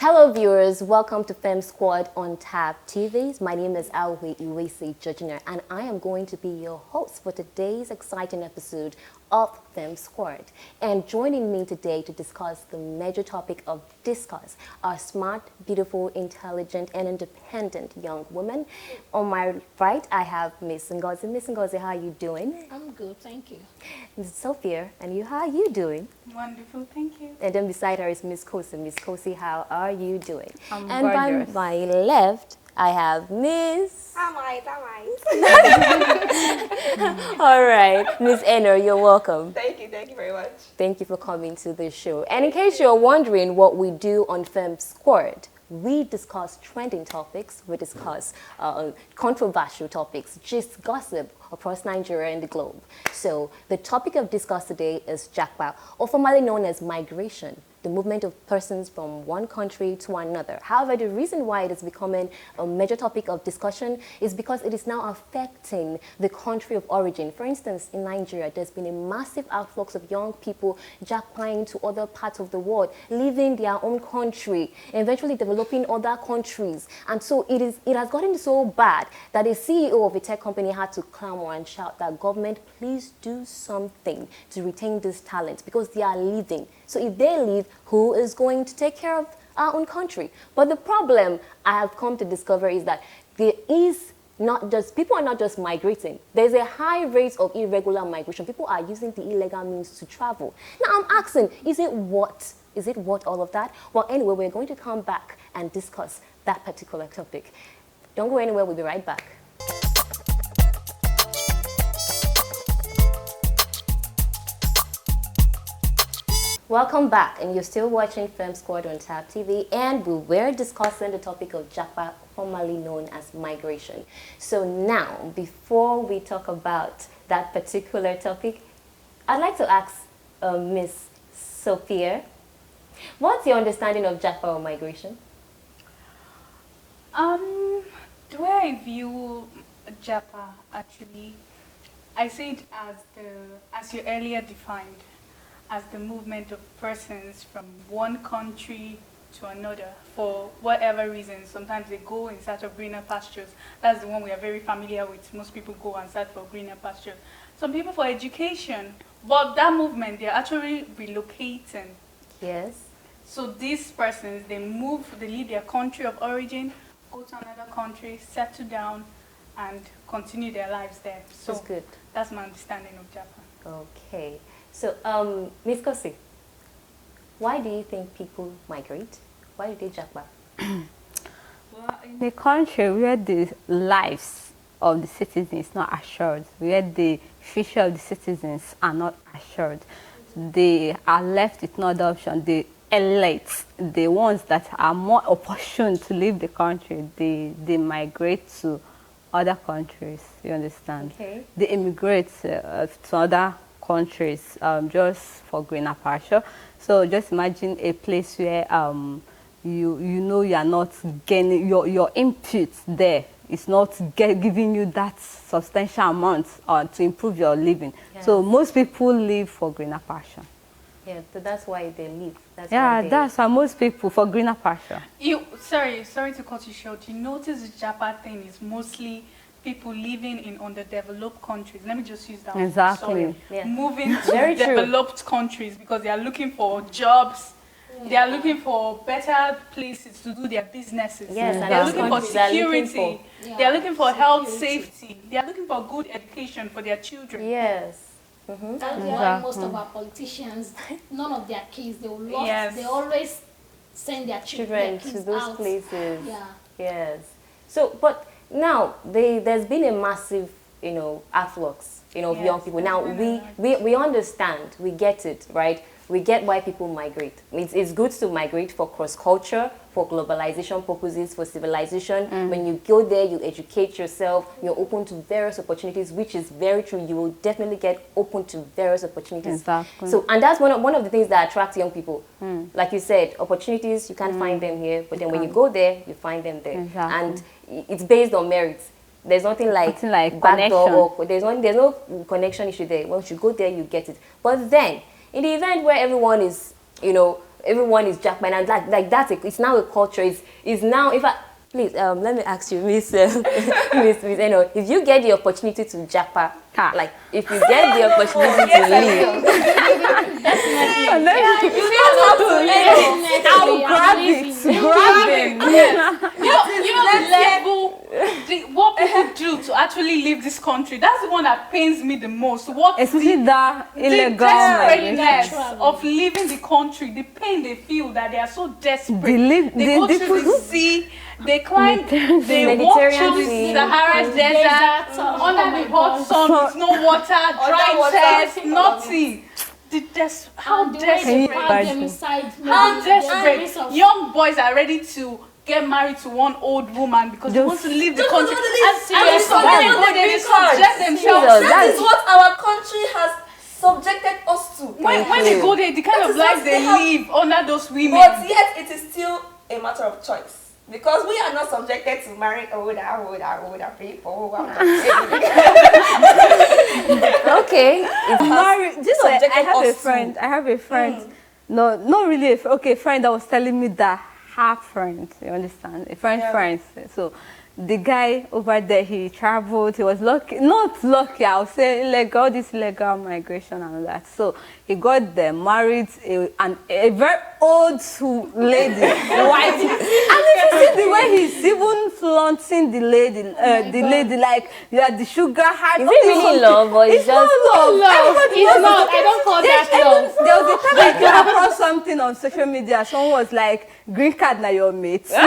Hello viewers, welcome to Femme Squad on Tab TVs. My name is Alwe Iwesi Jojiner and I am going to be your host for today's exciting episode of Femme Squad. And joining me today to discuss the major topic of discuss are smart, beautiful, intelligent and independent young women. On my right, I have Miss Ngozi. Miss Ngozi, how are you doing? I'm good, thank you. Miss Sophia, and you, how are you doing? Wonderful, thank you. And then beside her is Miss Kosi. Miss Kosi, how are you doing? I'm and gorgeous. by my left, I have Miss... I'm right. All right, Miss Enor, you're welcome. Thank you very much. Thank you for coming to the show. And in case you're wondering what we do on Femme Squad, we discuss trending topics, we discuss controversial topics, just gossip across Nigeria and the globe. So the topic of discuss today is JAPA, or formerly known as migration, the movement of persons from one country to another. However, the reason why it is becoming a major topic of discussion is because it is now affecting the country of origin. For instance, in Nigeria, there's been a massive outflux of young people jackpying to other parts of the world, leaving their own country, eventually developing other countries. And so it has gotten so bad that a CEO of a tech company had to clamor and shout that government, please do something to retain this talent because they are leaving. So if they leave, who is going to take care of our own country? But the problem I have come to discover is that people are not just migrating. There's a high rate of irregular migration. People are using the illegal means to travel. Now I'm asking, is it worth all of that? Well, anyway, we're going to come back and discuss that particular topic. Don't go anywhere, we'll be right back. Welcome back, and you're still watching Femme Squad on Tab TV, and we were discussing the topic of JAPA, formerly known as migration. So now, before we talk about that particular topic, I'd like to ask Miss Sophia, what's your understanding of JAPA or migration? The way I view JAPA, actually, I see it as you earlier defined, as the movement of persons from one country to another for whatever reason. Sometimes they go in search of greener pastures. That's the one we are very familiar with. Most people go and search for greener pastures. Some people for education, but that movement, they're actually relocating. Yes. So these persons, they leave their country of origin, go to another country, settle down, and continue their lives there. So That's good. That's my understanding of JAPA. Okay. So, Ms. Kosi, why do you think people migrate? Why do they japa? Well, in a country where the lives of the citizens is not assured, where the future of the citizens are not assured, they are left with no other option. The elites, the ones that are more opportune to leave the country, they migrate to other countries, you understand? Okay. They immigrate to other countries just for greener pasture. So just imagine a place where you know you are not gaining your input there. It's not giving you that substantial amount to improve your living. Yes. So most people live for greener pasture. Yeah, so that's why they leave. That's why most people for greener pasture. Sorry to cut you short. You notice the JAPA thing is mostly people living in underdeveloped countries. Let me just use that one. Exactly. Yeah. Moving to Very true. developed countries because they are looking for jobs. Yeah. They are looking for better places to do their businesses. Yes, they are looking for security. They are looking for health, safety. They are looking for good education for their children. Yes. That's why most of our politicians, none of their kids, they always send their children To those out. places. Yeah. Yes. So, but now there's been a massive, afflux, of young people. Now we understand, we get it, right? We get why people migrate. It's good to migrate for cross-culture, for globalization purposes, for civilization. When you go there, you educate yourself, you're open to various opportunities, which is very true. You will definitely get open to various opportunities. Exactly. So, and that's one of the things that attracts young people. Like you said, opportunities, you can't find them here, but then when you go there, you find them there. Exactly. And it's based on merit. There's nothing like backdoor or there's no connection issue there. Once you go there, you get it. But then, in the event where everyone is, everyone is Japan, and like that's it's now a culture. It's now, if I please let me ask you, Miss Miss, you know, if you get the opportunity to JAPA, like if you get the opportunity to leave, I'll grab it. You know the level, what people do to actually leave this country. That's the one that pains me the most. What especially the illegal desperateness of leaving the country, the pain they feel that they are so desperate. They go to the sea, they climb, they walk through the Sahara Desert, under the hot sun with no water, dry chest, nothing. How desperate young boys are ready to get married to one old woman because they want to leave the country. That is what our country has subjected us to. When they go there, the kind of life they live under those women. But yet it is still a matter of choice. Because we are not subjected to marry older people. Okay. I have a friend. No, not really. A friend that was telling me that her friend, you understand? A friend. So the guy over there, he traveled. He was lucky, not lucky. I'll say illegal. This illegal migration and all that. So he got there, married a very old lady, white. And if you see the way he's even flaunting the lady, lady like the sugar heart. Is it really love or it's just love? It's not. I don't call that love. There was a time I came across something on social media. Someone was like, "Green card na your mate." I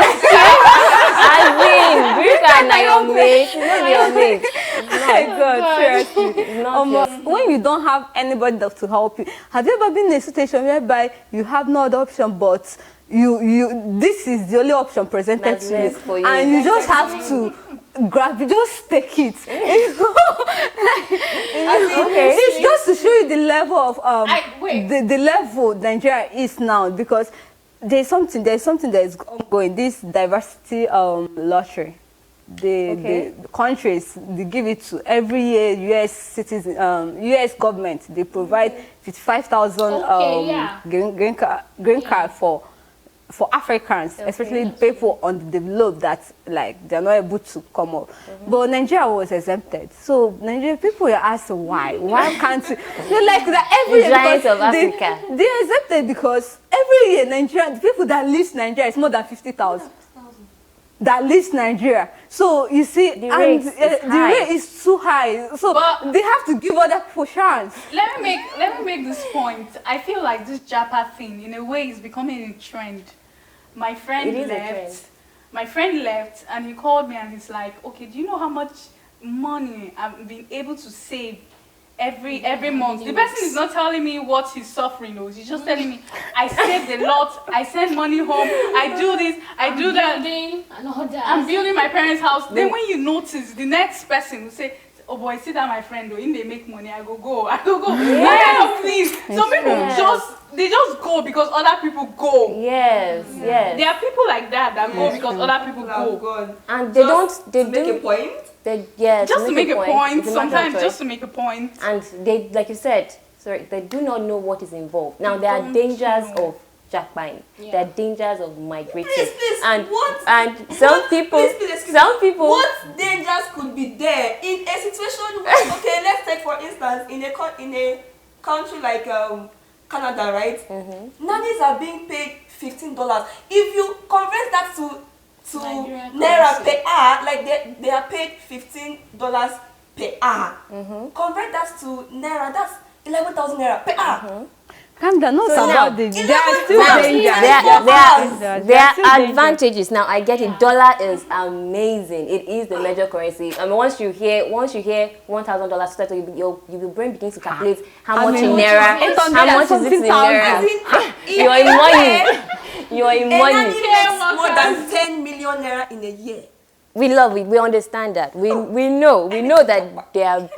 mean, green card na your mate. It's not your mate. My God, seriously. It's not when you don't have anybody to help you, have you ever been in a situation whereby you have no other option but this is the only option presented to you, and you just have to grab it, just take it. It's just to show you the level of the level Nigeria is now, because there's something that is ongoing. This diversity lottery. The countries, they give it to every year. U.S. citizens, U.S. government, they provide 55,000 green card for Africans, especially people on the developed that like they're not able to come up. But Nigeria was exempted. So Nigeria people were asked why can't you? They're like that every year giants of Africa. They're exempted because every year Nigerian people that leave Nigeria is more than 50,000. That leaves Nigeria. So you see, the rate is too high. So they have to give other people chance. Let me make this point. I feel like this JAPA thing, in a way, is becoming a trend. My friend left, and he called me and he's like, "Okay, do you know how much money I've been able to save every month?" The person is not telling me what he's suffering. No, he's just telling me, "I saved a lot. I send money home. I do this. I do that. I'm building my parents' house." Then when you notice, the next person will say, "Oh boy, see that my friend, though, in they make money, I go go." Yeah. Please. Some people just go because other people go. Yes. There are people like that go because other people go. And they make a point. Just to make a point. Sometimes just to make a point. And they, like you said, they do not know what is involved. Now there are dangers of jackpine. There are dangers of migrating. Please, some people. What dangers could be there in a situation where, okay, let's take for instance in a country like Canada, right? Nannies are being paid $15. If you convert that to naira per hour, like they are paid $15 per hour. Convert that to naira, that's 11,000 naira per hour. Calm down, not about the. There are still dangers. There are advantages. Now I get it. Dollar is amazing. It is the major currency. I mean, once you hear $1,000, your brain begins to calculate how much in naira, how much is it in naira. You are in money. You are in money. More than 10 million naira in a year. We love it. We understand that. We know that there are.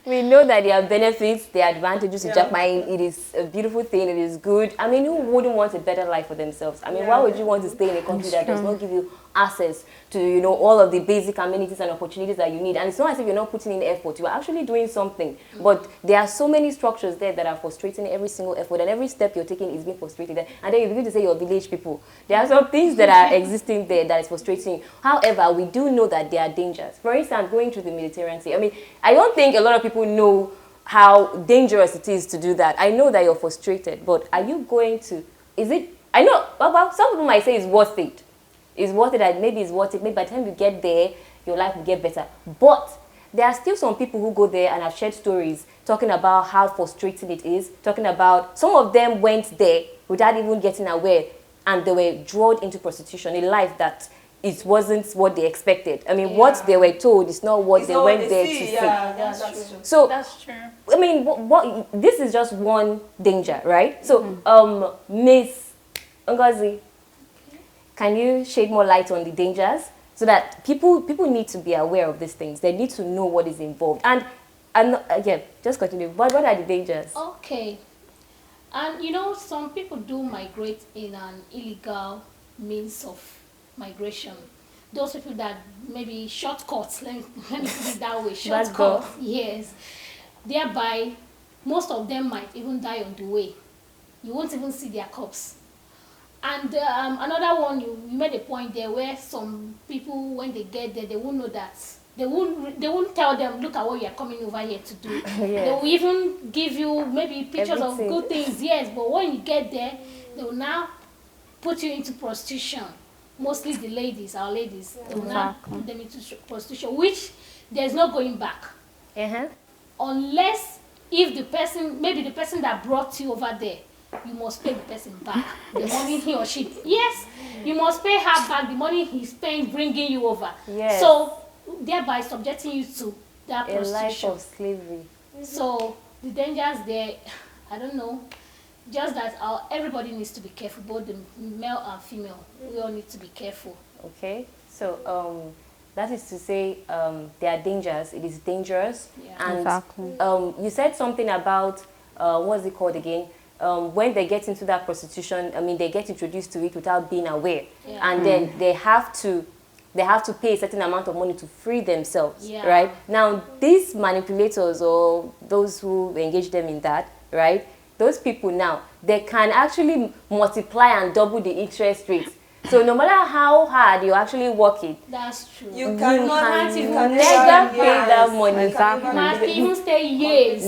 We know that there are benefits, there are advantages to jackpine. It is a beautiful thing. It is good. I mean, who wouldn't want a better life for themselves? I mean, why would you want to stay in a country that does not give you access to, you know, all of the basic amenities and opportunities that you need. And it's not as if you're not putting in effort. You are actually doing something. But there are so many structures there that are frustrating every single effort, and every step you're taking is being frustrated. And then you begin to say you're village people. There are some things that are existing there that is frustrating. However, we do know that there are dangers. For instance, going through the Mediterranean Sea. I mean, I don't think a lot of people know how dangerous it is to do that. I know that you're frustrated, but are you going to, is it, I know, well, some people might say it's worth it. It's worth it, and maybe it's worth it. Maybe by the time you get there, your life will get better. But there are still some people who go there and have shared stories talking about how frustrating it is, talking about some of them went there without even getting aware, and they were drawn into prostitution, a life that it wasn't what they expected. I mean, what they were told is not what they went there to see. Yeah, that's true. So, That's true. I mean, what this is just one danger, right? So, Miss Ngozi, can you shed more light on the dangers so that people need to be aware of these things? They need to know what is involved. And again, just continue. What are the dangers? Okay. And you know, some people do migrate in an illegal means of migration. Those people that maybe shortcuts, let me put it that way, shortcuts, yes. Thereby, most of them might even die on the way. You won't even see their corpse. And another one, you made a point there where some people, when they get there, they won't know that. They won't tell them, look at what you are coming over here to do. They will even give you maybe pictures of good things, yes, but when you get there, they will now put you into prostitution. Mostly the ladies, our ladies, they will now put them into prostitution, which there's no going back. Unless if the person, maybe the person that brought you over there, you must pay the person back the money he or she. Yes, you must pay her back the money he's paying, bringing you over. Yes. So thereby subjecting you to that prostitution. A life of slavery. So the dangers there, I don't know. Just that everybody needs to be careful, both the male and female. We all need to be careful. Okay. So that is to say, there are dangers. It is dangerous. Yeah. And exactly. You said something about what's it called again? When they get into that prostitution, I mean, they get introduced to it without being aware, and then they have to pay a certain amount of money to free themselves, right? Now, these manipulators or those who engage them in that, right? Those people now, they can actually multiply and double the interest rate. So no matter how hard you actually work it, that's true. You cannot never pay that money. Exactly. You must even stay years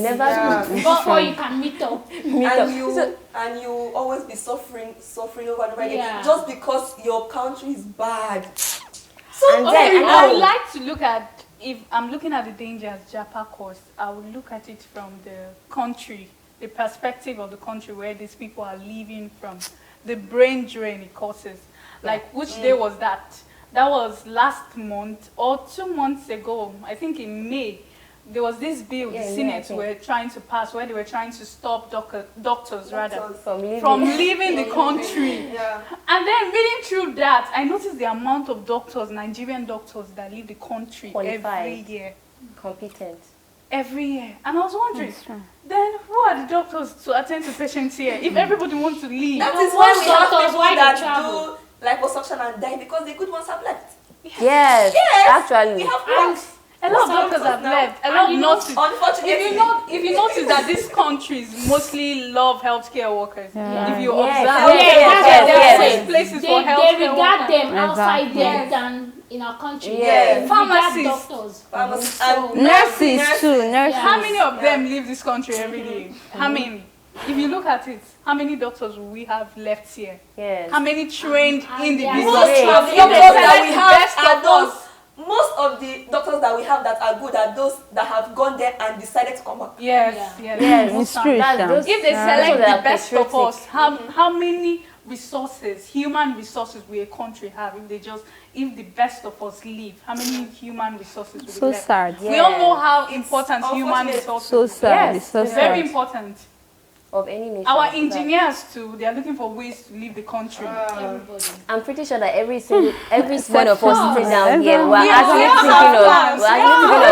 before you can meet up. And you always be suffering over and over again just because your country is bad. So I would like to look at, if I'm looking at the dangers JAPA caused, I would look at it from the country, the perspective of the country where these people are living from, the brain drain it causes. Like, which day was that? That was last month or 2 months ago. I think in May, there was this bill the Senate were trying to pass, where they were trying to stop doctors from leaving the country. And then reading through that, I noticed the amount of doctors, Nigerian doctors, that leave the country every year. Competent. Every year. And I was wondering, then who are the doctors to attend to patients here if everybody wants to leave? That is why we have people that do liposuction and die, because the good ones have left. Yes, actually. We have plans. A lot of doctors have left. A lot of nurses. Unfortunately, if you notice that these countries mostly love healthcare workers. If you observe, places for healthcare they regard them outside there than in our country. Pharmacists, doctors, nurses too. Nurses. How many of them leave this country every day? How many? If you look at it, how many doctors will we have left here? How many trained individuals? Most of the doctors that we have that are good are those that have gone there and decided to come back. Yes. It's true. If they select the best of us, how many resources, human resources, will a country have if the best of us leave? How many human resources will be left? Sad. We all know how important human resources. So sad. It's very important. Of any nation. Our engineers too, they are looking for ways to leave the country. I'm pretty sure that every one of us sitting down here, we're actually thinking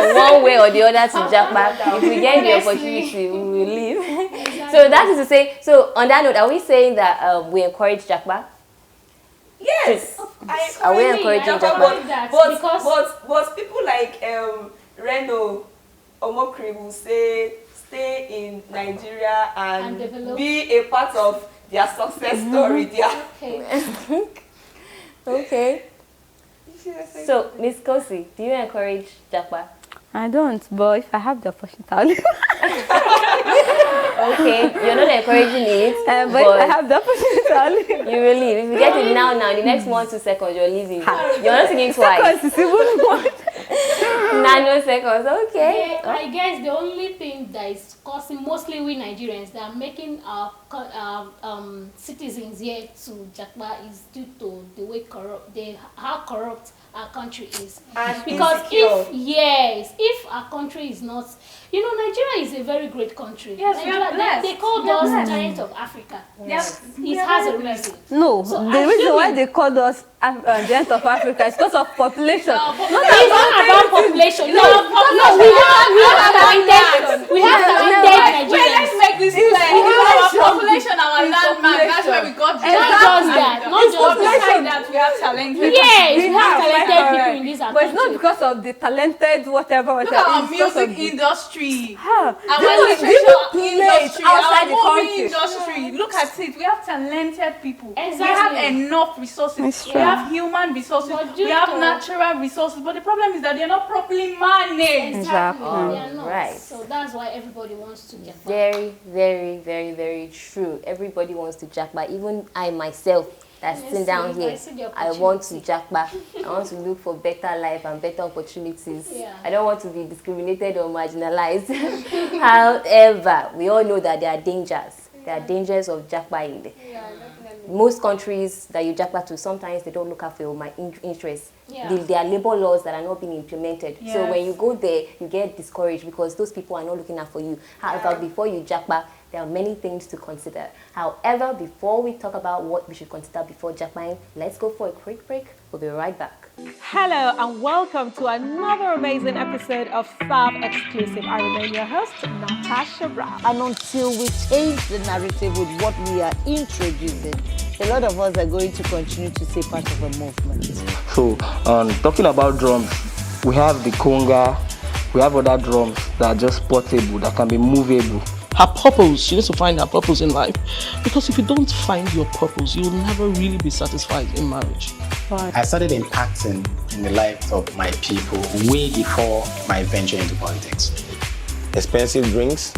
of one way or the other to JAPA. If we get the opportunity, we will leave. So that is to say, so on that note, are we saying that we encourage JAPA? Yes, Are we encourage encouraging Japa, Japa? but people like Reno Omokri will say stay in Nigeria and develop. be a part of their success story. Okay. Okay. So, Miss Kosi, do you encourage Japa? I don't, but if I have the opportunity, I'll leave. Okay, you're not encouraging it, But if I have the opportunity, I'll leave. you will leave. If you get it now, the next 1-2 seconds, you're leaving. You're not thinking twice. Seconds is even more. Nanoseconds, okay. Yeah, I guess the only thing that is causing, mostly we Nigerians, that are making our citizens here to Jakba is due to the way how corrupt our country is. And because insecure. if our country is not, Nigeria is a very great country. Yes, we are Nigeria, blessed. they call us giant of Africa. Yes. It has a reason. No, So the reason why assuming- they called us giant of Africa is because of population. It's not about population. No, we have talented Let's Nigerians. make this clear. Our population, our landmark, that's where we got Not just that. Not just Besides that. that, we have talented. Yes, we have quite talented people correct. in this But it's not country. because of the talented whatever. Look at our It's because of music the- industry, Huh. our Do you literature play industry, outside our the movie country? industry. Look at it. We have talented people. We Exactly. have enough resources. It's We true. have human resources. But We due have to- natural resources. But the problem is that they're not properly managed. Exactly. Exactly. They are not. Right. So that's why everybody wants to get back. Very, very, very, very true. Everybody wants to jackpot. Even I myself, that's sitting Yes, down I here, see the I want to opportunity. jackpot. I want to look for better life and better opportunities. Yeah. I don't want to be discriminated or marginalized. However, we all know that there are dangers. There are dangers of jackpotting. Most countries that you jackpot to, sometimes they don't look out for your interests. Yeah. There are labor laws that are not being implemented. So Yes. when you go there, you get discouraged because those people are not looking out for you. However, before you jackpot, there are many things to consider. However, before we talk about what we should consider before jackpotting, let's go for a quick break. We'll be right back. Hello and welcome to another amazing episode of Femme Exclusive. I remain your host, Natasha Brown. And until we change the narrative with what we are introducing, a lot of us are going to continue to stay part of a movement. So, talking about drums, we have the conga, we have other drums that are just portable, that can be movable. Her purpose, she needs to find her purpose in life. Because if you don't find your purpose, you'll never really be satisfied in marriage. I started impacting in the lives of my people way before my venture into politics. Expensive drinks,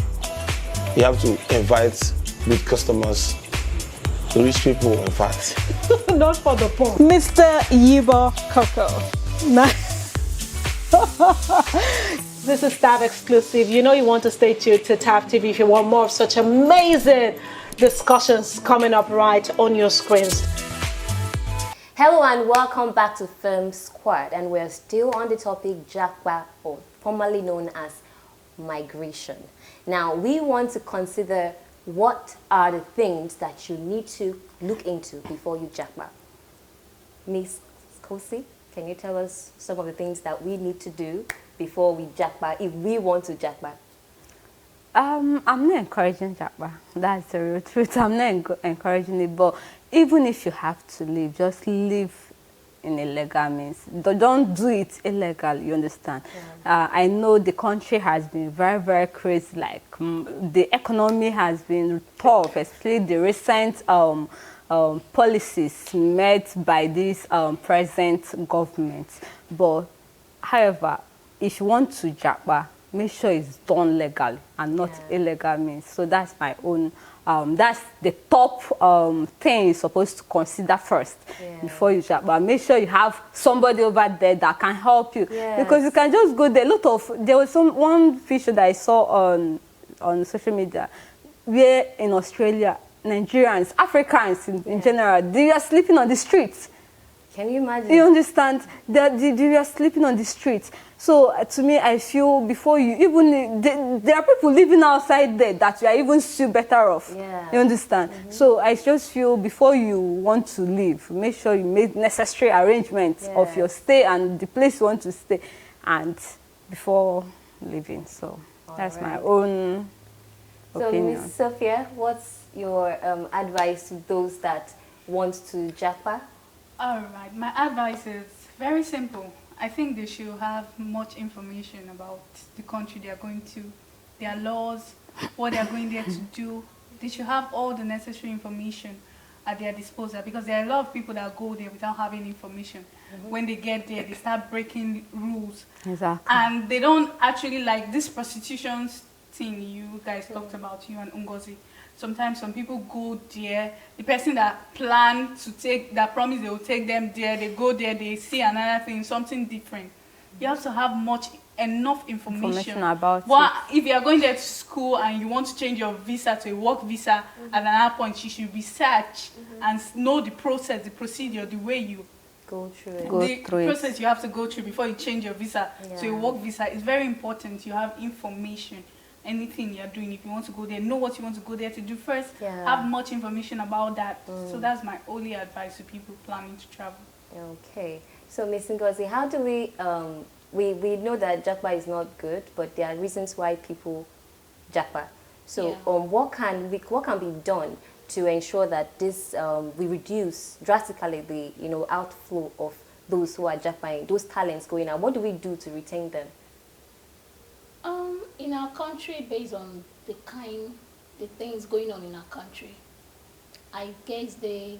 you have to invite good customers, the rich people, in fact. Not for the poor. Mr. Yibo Coco. This is Tab Exclusive. You know you want to stay tuned to Tab TV if you want more of such amazing discussions coming up right on your screens. Hello and welcome back to Femme Squad, and we're still on the topic JAPA, or formerly known as migration. Now we want to consider what are the things that you need to look into before you JAPA. Miss Kosi, can you tell us some of the things that we need to do before we JAPA, if we want to JAPA? I'm not encouraging Japa. That's the real truth. I'm not encouraging it. But even if you have to leave, just leave in a legal means. Don't do it illegal, you understand? Yeah. I know the country has been very, very crazy. Like, the economy has been tough, especially the recent policies made by this present government. But, however, if you want to Japa, make sure it's done legally and not illegal means. So that's my own, that's the top thing you're supposed to consider first before you shop. But make sure you have somebody over there that can help you. Because you can just go there. There was one picture that I saw on social media where in Australia, Nigerians, Africans in general, they are sleeping on the streets. Can you imagine? You understand? They are sleeping on the streets. So to me, I feel before you even, there are people living outside there that you are even still better off. Yeah. You understand? So I just feel before you want to leave, make sure you make necessary arrangements of your stay and the place you want to stay, and before leaving. So that's my own opinion. So Ms. Sophia, what's your advice to those that want to JAPA? All right, my advice is very simple. I think they should have much information about the country they are going to, their laws, what they are going there to do. They should have all the necessary information at their disposal, because there are a lot of people that go there without having information. When they get there, they start breaking rules. Exactly. And they don't actually, like this prostitution thing you guys talked about, you and Ngozi. Sometimes some people go there, the person that planned to take, that promised they will take them there, they go there, they see another thing, something different. You have to have enough information about it. If you are going there to school and you want to change your visa to a work visa, at another point you should research and know the process, the procedure, the way you go through it. The process you have to go through before you change your visa to a work visa is very important. You have information. Anything you're doing, if you want to go there, know what you want to go there to do first. Have much information about that. So that's my only advice to people planning to travel. Okay. So Ms. Ngozi, how do we we know that JAPA is not good, but there are reasons why people JAPA. So what can be done to ensure that this we reduce drastically the outflow of those who are JAPAing, those talents going out? What do we do to retain them? In our country, based on the things going on in our country, I guess the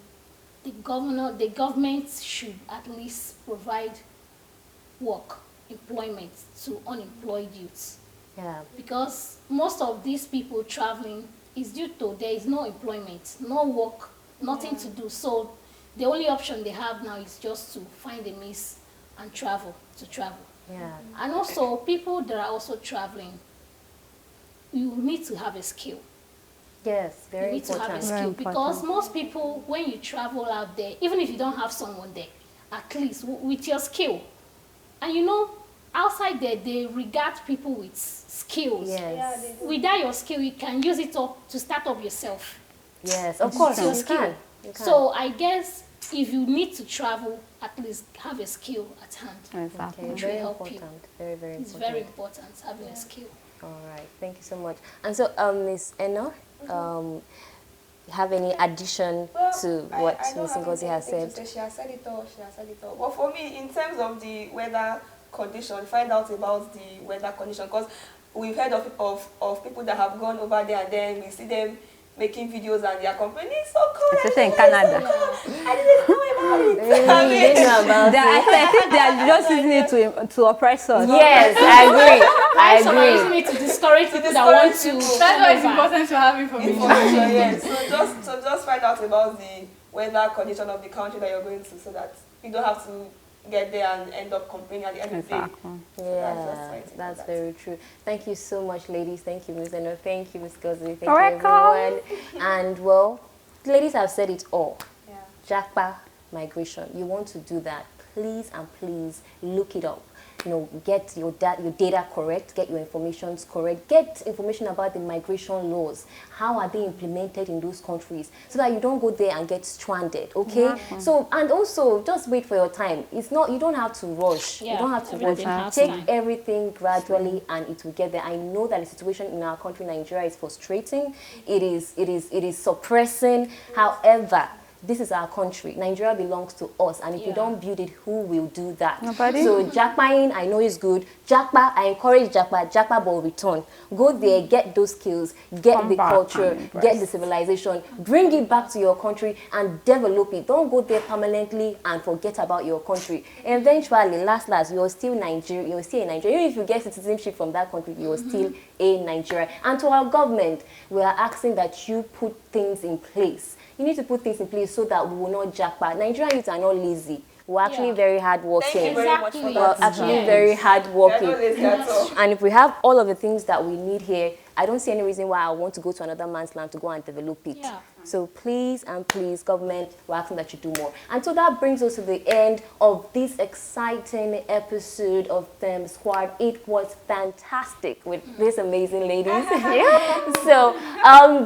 government should at least provide employment to unemployed youths. Yeah. Because most of these people traveling is due to there is no employment, no work, nothing to do. So the only option they have now is just to find a means and travel. Yeah. And also, people that are also traveling, you need to have a skill. Yes, very important. You need to have a skill because most people, when you travel out there, even if you don't have someone there, at least with your skill, and outside there, they regard people with skills. Yes. Without your skill, you can use it up to start up yourself. Yes, of course, your you skill. can. So I guess if you need to travel, at least have a skill at hand. Exactly. Which Very will help important. you. Very, very important. It's very important having a skill. All right, thank you so much. And so, Ms. Enna, have any addition to what Ms. Ngozi has said? She has said it all. But for me, in terms of the weather condition, find out about the weather condition, because we've heard of people that have gone over there and then we see them making videos and they are complaining, so cold. Especially in Canada. I didn't know about it. I think they are just using it to oppress us. Yes, I agree. Some are using it to discourage people that want to. That's why it's important to have information. Yes. So just find out about the weather condition of the country that you're going to, so that you don't have to get there and end up complaining at the end of the day. Yeah, that's very true. Thank you so much, ladies. Thank you, Ms. Eno. Thank you, Ms. Kosi. Thank you, everyone. And well, ladies have said it all. JAPA migration. You want to do that? Please and please look it up. Get your data correct, get your information correct, get information about the migration laws. How are they implemented in those countries, so that you don't go there and get stranded, okay? Mm-hmm. So, and also, just wait for your time. It's not, you don't have to rush. You don't have to rush. Take everything gradually and it will get there. I know that the situation in our country, Nigeria, is frustrating. It is suppressing. However, this is our country. Nigeria belongs to us, and if we don't build it, who will do that? Nobody. So JAPAing, I know is good. JAPA, I encourage JAPA will return. Go there, get those skills, get the culture, get the civilization, bring it back to your country and develop it. Don't go there permanently and forget about your country. Eventually, last, you're still Nigeria. You're still in Nigeria. Even if you get citizenship from that country, you're still a Nigeria. And to our government, we are asking that you put things in place. You need to put things in place so that we will not JAPA. Nigerian youth are not lazy. We're actually very hardworking. Thank you very much for that. We're actually very hardworking. And if we have all of the things that we need here, I don't see any reason why I want to go to another man's land to go and develop it. Yeah. So please and please, government, we're asking that you do more. And so that brings us to the end of this exciting episode of Femme Squad. It was fantastic with these amazing ladies. So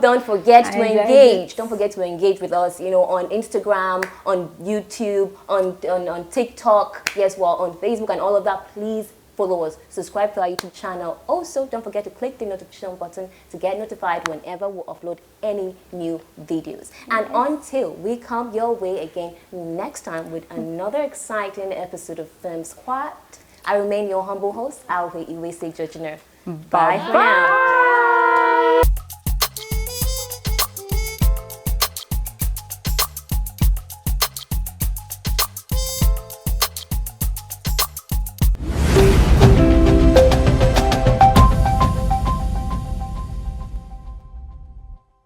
don't forget to engage. Don't forget to engage with us, on Instagram, on YouTube, on TikTok, yes, well, on Facebook and all of that. Please follow us, subscribe to our YouTube channel. Also, don't forget to click the notification button to get notified whenever we upload any new videos. And until we come your way again next time with another exciting episode of Femme Squad, I remain your humble host, Alwe Iwese Georgina. Bye for now.